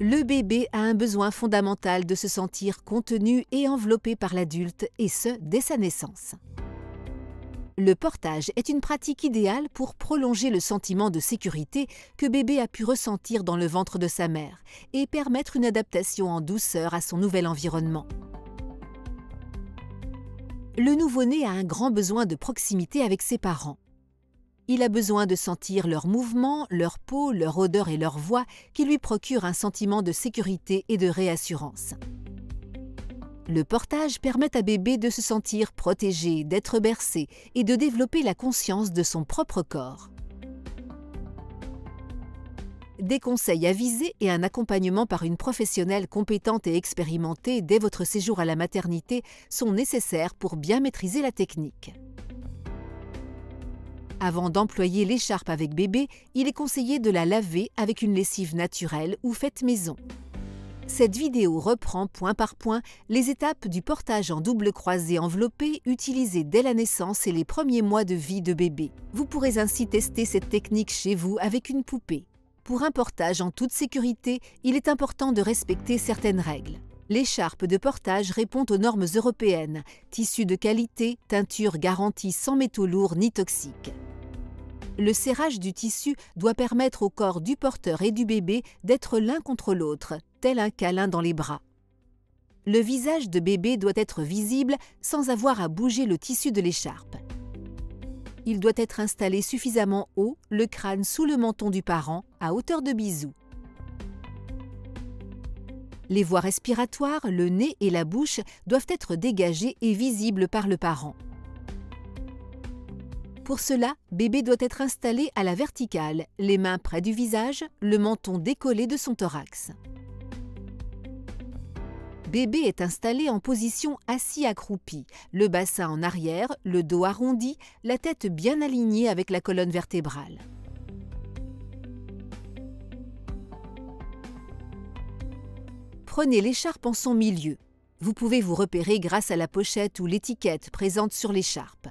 Le bébé a un besoin fondamental de se sentir contenu et enveloppé par l'adulte, et ce, dès sa naissance. Le portage est une pratique idéale pour prolonger le sentiment de sécurité que bébé a pu ressentir dans le ventre de sa mère et permettre une adaptation en douceur à son nouvel environnement. Le nouveau-né a un grand besoin de proximité avec ses parents. Il a besoin de sentir leurs mouvements, leur peau, leur odeur et leur voix qui lui procurent un sentiment de sécurité et de réassurance. Le portage permet à bébé de se sentir protégé, d'être bercé et de développer la conscience de son propre corps. Des conseils avisés et un accompagnement par une professionnelle compétente et expérimentée dès votre séjour à la maternité sont nécessaires pour bien maîtriser la technique. Avant d'employer l'écharpe avec bébé, il est conseillé de la laver avec une lessive naturelle ou faite maison. Cette vidéo reprend point par point les étapes du portage en double croisé enveloppé utilisé dès la naissance et les premiers mois de vie de bébé. Vous pourrez ainsi tester cette technique chez vous avec une poupée. Pour un portage en toute sécurité, il est important de respecter certaines règles. L'écharpe de portage répond aux normes européennes, tissu de qualité, teinture garantie sans métaux lourds ni toxiques. Le serrage du tissu doit permettre au corps du porteur et du bébé d'être l'un contre l'autre, tel un câlin dans les bras. Le visage de bébé doit être visible sans avoir à bouger le tissu de l'écharpe. Il doit être installé suffisamment haut, le crâne sous le menton du parent, à hauteur de bisou. Les voies respiratoires, le nez et la bouche doivent être dégagées et visibles par le parent. Pour cela, bébé doit être installé à la verticale, les mains près du visage, le menton décollé de son thorax. Bébé est installé en position assis accroupi, le bassin en arrière, le dos arrondi, la tête bien alignée avec la colonne vertébrale. Prenez l'écharpe en son milieu. Vous pouvez vous repérer grâce à la pochette ou l'étiquette présente sur l'écharpe.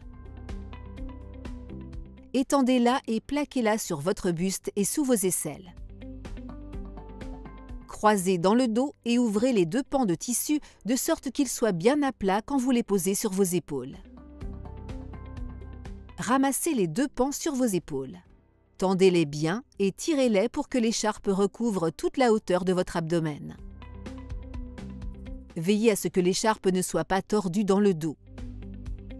Étendez-la et plaquez-la sur votre buste et sous vos aisselles. Croisez dans le dos et ouvrez les deux pans de tissu de sorte qu'ils soient bien à plat quand vous les posez sur vos épaules. Ramassez les deux pans sur vos épaules. Tendez-les bien et tirez-les pour que l'écharpe recouvre toute la hauteur de votre abdomen. Veillez à ce que l'écharpe ne soit pas tordue dans le dos.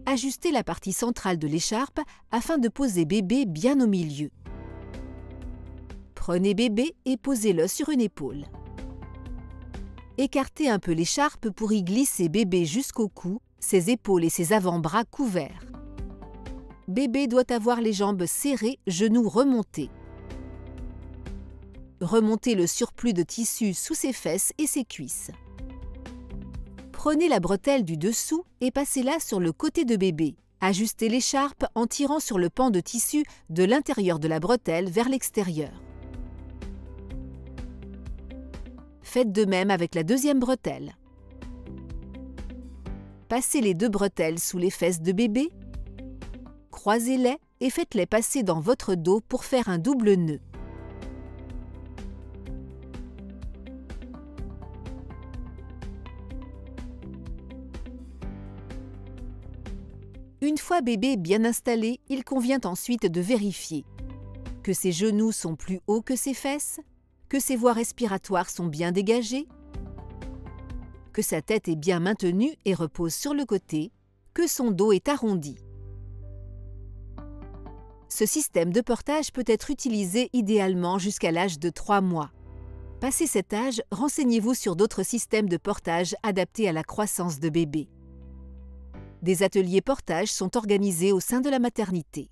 Ajustez la partie centrale de l'écharpe afin de poser bébé bien au milieu. Prenez bébé et posez-le sur une épaule. Écartez un peu l'écharpe pour y glisser bébé jusqu'au cou, ses épaules et ses avant-bras couverts. Bébé doit avoir les jambes serrées, genoux remontés. Remontez le surplus de tissu sous ses fesses et ses cuisses. Prenez la bretelle du dessous et passez-la sur le côté de bébé. Ajustez l'écharpe en tirant sur le pan de tissu de l'intérieur de la bretelle vers l'extérieur. Faites de même avec la deuxième bretelle. Passez les deux bretelles sous les fesses de bébé, croisez-les et faites-les passer dans votre dos pour faire un double nœud. Une fois bébé bien installé, il convient ensuite de vérifier que ses genoux sont plus hauts que ses fesses, que ses voies respiratoires sont bien dégagées, que sa tête est bien maintenue et repose sur le côté, que son dos est arrondi. Ce système de portage peut être utilisé idéalement jusqu'à l'âge de 3 mois. Passé cet âge, renseignez-vous sur d'autres systèmes de portage adaptés à la croissance de bébé. Des ateliers portage sont organisés au sein de la maternité.